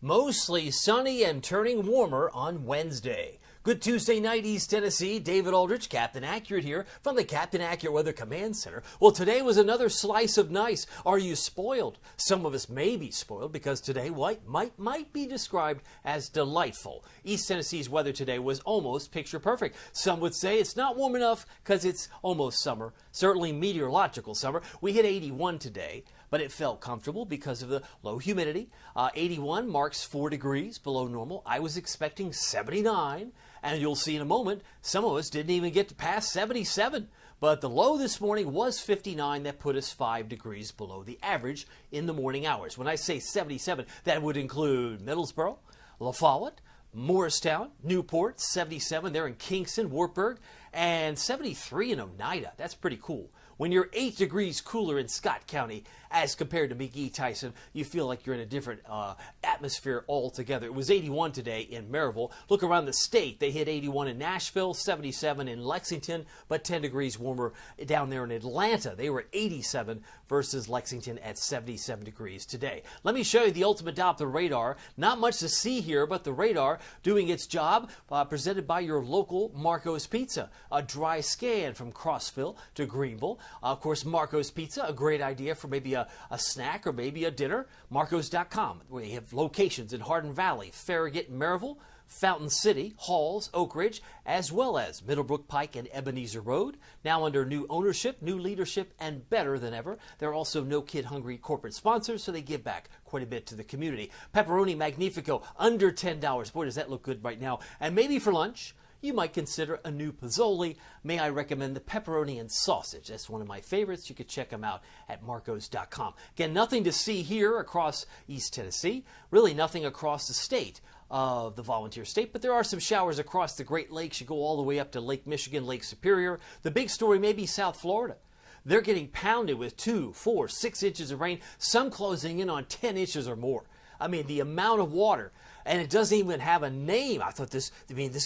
Mostly sunny and turning warmer on Wednesday. Good Tuesday night, East Tennessee. David Aldrich, Captain Accurate here from the Captain Accurate Weather Command Center. Well, today was another slice of nice. Are you spoiled? Some of us may be spoiled because today might be described as delightful. East Tennessee's weather today was almost picture perfect. Some would say it's not warm enough because it's almost summer, certainly meteorological summer. We hit 81 today, but it felt comfortable because of the low humidity. 81 marks 4 degrees below normal. I was expecting 79, and you'll see in a moment, some of us didn't even get to pass 77. But the low this morning was 59. That put us 5 degrees below the average in the morning hours. When I say 77, that would include Middlesboro, La Follette, Morristown, Newport, 77 there in Kingston, Wartburg, and 73 in Oneida. That's pretty cool. When you're 8 degrees cooler in Scott County as compared to McGee Tyson, you feel like you're in a different atmosphere altogether. It was 81 today in Maryville. Look around the state. They hit 81 in Nashville, 77 in Lexington, but 10 degrees warmer down there in Atlanta. They were at 87 versus Lexington at 77 degrees today. Let me show you the ultimate Doppler radar. Not much to see here, but the radar doing its job, presented by your local Marco's Pizza. A dry scan from Crossville to Greenville. Of course, Marco's Pizza, a great idea for maybe a snack or maybe a dinner. Marcos.com. We have locations in Hardin Valley, Farragut, Maryville, Fountain City, Halls, Oak Ridge, as well as Middlebrook Pike and Ebenezer Road. Now under new ownership, new leadership, and better than ever. They're also no kid hungry corporate sponsors, so they give back quite a bit to the community. Pepperoni Magnifico, under $10. Boy, does that look good right now. And maybe for lunch, you might consider a new Pozzoli. May I recommend the pepperoni and sausage? That's one of my favorites. You could check them out at marcos.com. Again, nothing to see here across East Tennessee. Really nothing across the state of the volunteer state, but there are some showers across the Great Lakes. You go all the way up to Lake Michigan, Lake Superior. The big story may be South Florida. They're getting pounded with 2, 4, 6 inches of rain, some closing in on 10 inches or more. I mean, the amount of water, and it doesn't even have a name. I thought this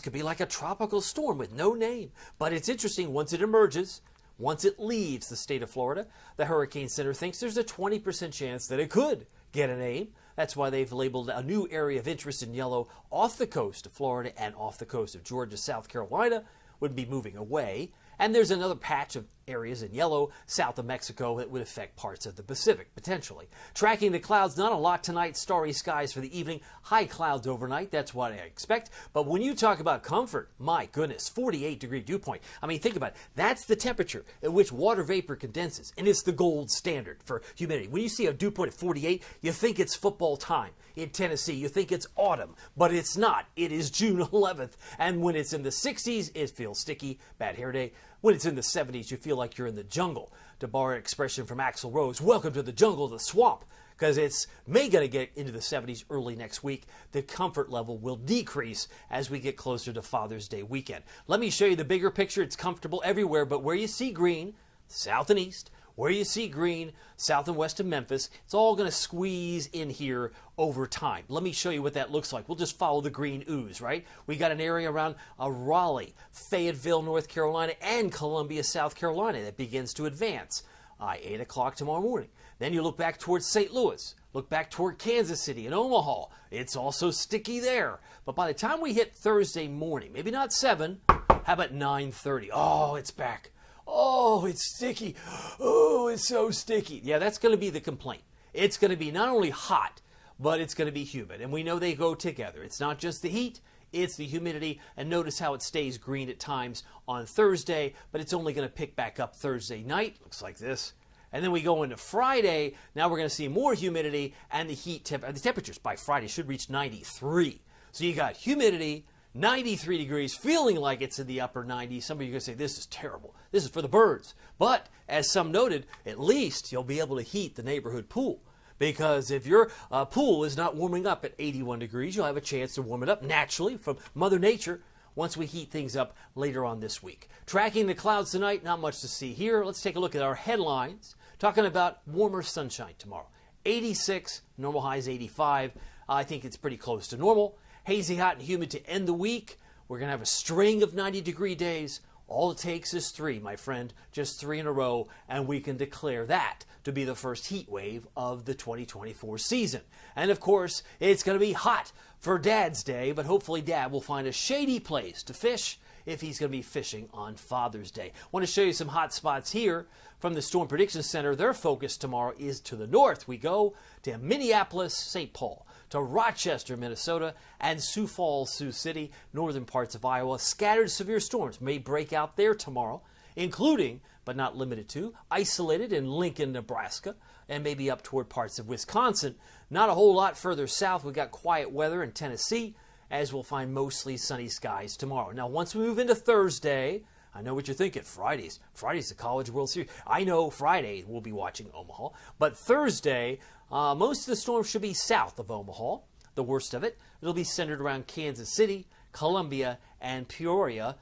could be like a tropical storm with no name. But it's interesting, once it emerges, once it leaves the state of Florida, the Hurricane Center thinks there's a 20% chance that it could get a name. That's why they've labeled a new area of interest in yellow off the coast of Florida and off the coast of Georgia. South Carolina would be moving away. And there's another patch of areas in yellow south of Mexico that would affect parts of the Pacific, potentially. Tracking the clouds, not a lot tonight. Starry skies for the evening. High clouds overnight. That's what I expect. But when you talk about comfort, my goodness, 48-degree dew point. I mean, think about it. That's the temperature at which water vapor condenses, and it's the gold standard for humidity. When you see a dew point at 48, you think it's football time. In Tennessee, you think it's autumn, but it's not. It is June 11th, and when it's in the 60s, it feels sticky. Bad hair day. When it's in the 70s, you feel like you're in the jungle. To borrow an expression from Axl Rose, welcome to the jungle, the swamp, because it's going to get into the 70s early next week. The comfort level will decrease as we get closer to Father's Day weekend. Let me show you the bigger picture. It's comfortable everywhere, but where you see green, south and east, where you see green, south and west of Memphis, it's all going to squeeze in here over time. Let me show you what that looks like. We'll just follow the green ooze, right? We got an area around Raleigh, Fayetteville, North Carolina, and Columbia, South Carolina that begins to advance. 8 o'clock tomorrow morning. Then you look back towards St. Louis, look back toward Kansas City and Omaha. It's also sticky there. But by the time we hit Thursday morning, maybe not 7, how about 9:30? Oh, it's back. Oh, it's sticky. Oh, it's so sticky. Yeah, that's going to be the complaint. It's going to be not only hot, but it's going to be humid. And we know they go together. It's not just the heat, it's the humidity. And notice how it stays green at times on Thursday, but it's only going to pick back up Thursday night. Looks like this. And then we go into Friday. Now we're going to see more humidity, and the temperatures by Friday should reach 93. So you got humidity, 93 degrees, feeling like it's in the upper 90s. Some of you are going to say, this is terrible. This is for the birds. But, as some noted, at least you'll be able to heat the neighborhood pool. Because if your pool is not warming up at 81 degrees, you'll have a chance to warm it up naturally from Mother Nature once we heat things up later on this week. Tracking the clouds tonight, not much to see here. Let's take a look at our headlines. Talking about warmer sunshine tomorrow. 86, normal high is 85. I think it's pretty close to normal. Hazy, hot, and humid to end the week. We're going to have a string of 90-degree days All it takes is 3, my friend, just 3 in a row, and we can declare that to be the first heat wave of the 2024 season. And of course, it's going to be hot for Dad's Day, but hopefully Dad will find a shady place to fish if he's going to be fishing on Father's Day. I want to show you some hot spots here from the Storm Prediction Center. Their focus tomorrow is to the north. We go to Minneapolis, St. Paul, to Rochester, Minnesota, and Sioux Falls, Sioux City, northern parts of Iowa. Scattered severe storms may break out there tomorrow, including, but not limited to, isolated in Lincoln, Nebraska, and maybe up toward parts of Wisconsin. Not a whole lot further south. We've got quiet weather in Tennessee, as we'll find mostly sunny skies tomorrow. Now, once we move into Thursday, I know what you're thinking. Friday's the College World Series. I know Friday we'll be watching Omaha. But Thursday, most of the storm should be south of Omaha. The worst of it, it'll be centered around Kansas City, Columbia, and Peoria,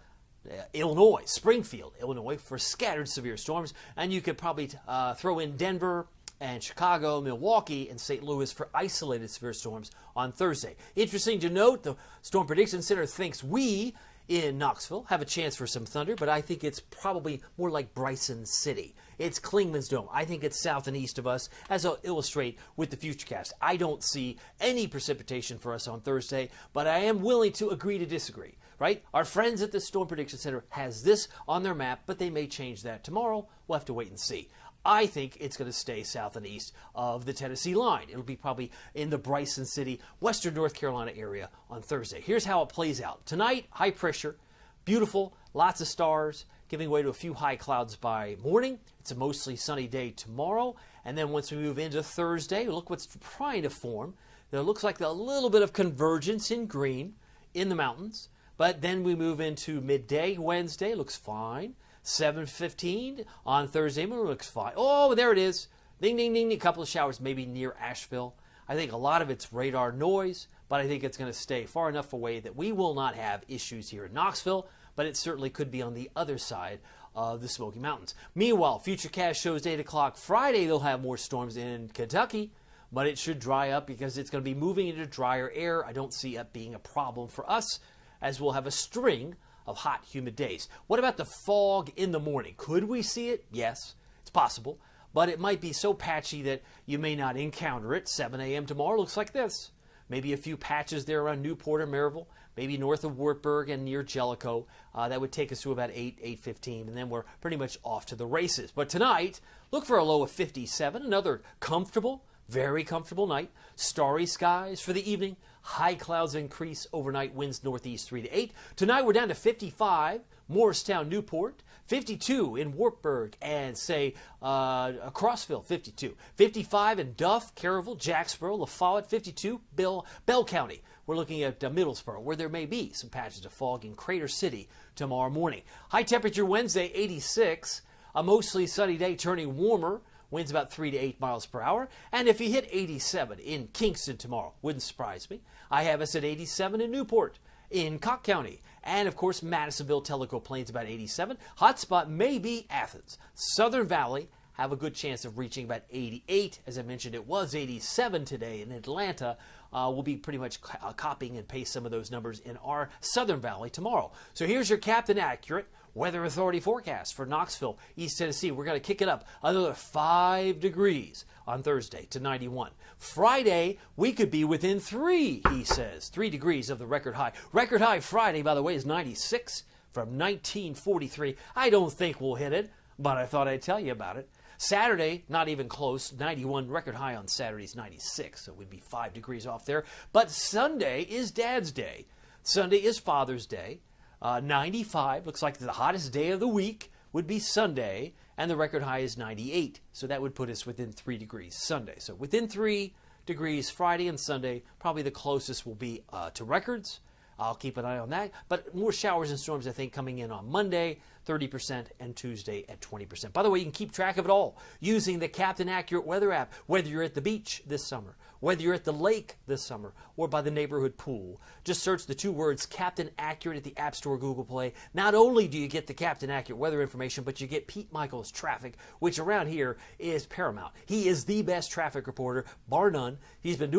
Illinois, Springfield, Illinois, for scattered severe storms. And you could probably throw in Denver and Chicago, Milwaukee, and St. Louis for isolated severe storms on Thursday. Interesting to note, the Storm Prediction Center thinks we in Knoxville have a chance for some thunder, but I think it's probably more like Bryson City. It's Klingman's Dome. I think it's south and east of us, as I'll illustrate with the Futurecast. I don't see any precipitation for us on Thursday, but I am willing to agree to disagree, right? Our friends at the Storm Prediction Center has this on their map, but they may change that tomorrow. We'll have to wait and see. I think it's going to stay south and east of the Tennessee line. It'll be probably in the Bryson City, western North Carolina area on Thursday. Here's how it plays out. Tonight, high pressure, beautiful, lots of stars, giving way to a few high clouds by morning. It's a mostly sunny day tomorrow. And then once we move into Thursday, look what's trying to form. There looks like a little bit of convergence in green in the mountains. But then we move into midday Wednesday. Looks fine. 7:15 on Thursday morning looks fine. Oh, there it is. Ding, ding, ding. A couple of showers maybe near Asheville. I think a lot of it's radar noise, but I think it's going to stay far enough away that we will not have issues here in Knoxville, but it certainly could be on the other side of the Smoky Mountains. Meanwhile, Futurecast shows 8 o'clock Friday. They'll have more storms in Kentucky, but it should dry up because it's going to be moving into drier air. I don't see it being a problem for us, as we'll have a string of hot, humid days. What about the fog in the morning? Could we see it? Yes, it's possible, but it might be so patchy that you may not encounter it. 7 a.m. tomorrow looks like this. Maybe a few patches there around Newport or Maryville, maybe north of Wartburg and near Jellicoe. That would take us to about 8:15, and then we're pretty much off to the races. But tonight, look for a low of 57, another comfortable, very comfortable night. Starry skies for the evening. High clouds increase overnight, winds northeast 3 to 8. Tonight we're down to 55, Morristown, Newport, 52 in Wartburg, and Crossville, 52. 55 in Duff, Caryville, Jacksboro, La Follette, 52, Bell County. We're looking at Middlesboro, where there may be some patches of fog in Crater City tomorrow morning. High temperature Wednesday, 86. A mostly sunny day turning warmer. Winds about 3 to 8 miles per hour. And if you hit 87 in Kingston tomorrow, wouldn't surprise me. I have us at 87 in Newport, in Cocke County. And, of course, Madisonville, Tellico Plains about 87. Hotspot may be Athens. Southern Valley have a good chance of reaching about 88. As I mentioned, it was 87 today in Atlanta. We'll be pretty much copying and paste some of those numbers in our Southern Valley tomorrow. So here's your Captain Accurate Weather Authority forecast for Knoxville, East Tennessee. We're going to kick it up another 5 degrees on Thursday to 91. Friday, we could be within 3, he says. 3 degrees of the record high. Record high Friday, by the way, is 96 from 1943. I don't think we'll hit it, but I thought I'd tell you about it. Saturday, not even close, 91. Record high on Saturday's 96, so we'd be 5 degrees off there. But Sunday is Dad's Day. Sunday is Father's Day. 95, looks like the hottest day of the week would be Sunday, and the record high is 98. So that would put us within 3 degrees Sunday. So within 3 degrees Friday and Sunday, probably the closest will be to records. I'll keep an eye on that. But more showers and storms, I think, coming in on Monday, 30%, and Tuesday at 20%. By the way, you can keep track of it all using the Captain Accurate weather app, whether you're at the beach this summer, Whether you're at the lake this summer or by the neighborhood pool, just search the 2 words Captain Accurate at the App Store, Google Play. Not only do you get the Captain Accurate weather information, but you get Pete Michaels traffic, which around here is paramount. He is the best traffic reporter, bar none. He's been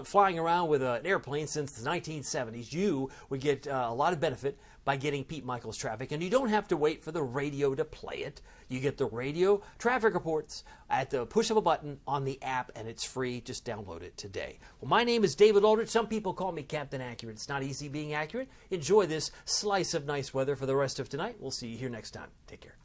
flying around with an airplane since the 1970s. You would get a lot of benefit by getting Pete Michaels traffic, and you don't have to wait for the radio to play it. You get the radio traffic reports at the push of a button on the app, and it's free. Just download it today. Well, my name is David Aldrich. Some people call me Captain Accurate. It's not easy being accurate. Enjoy this slice of nice weather for the rest of tonight. We'll see you here next time. Take care.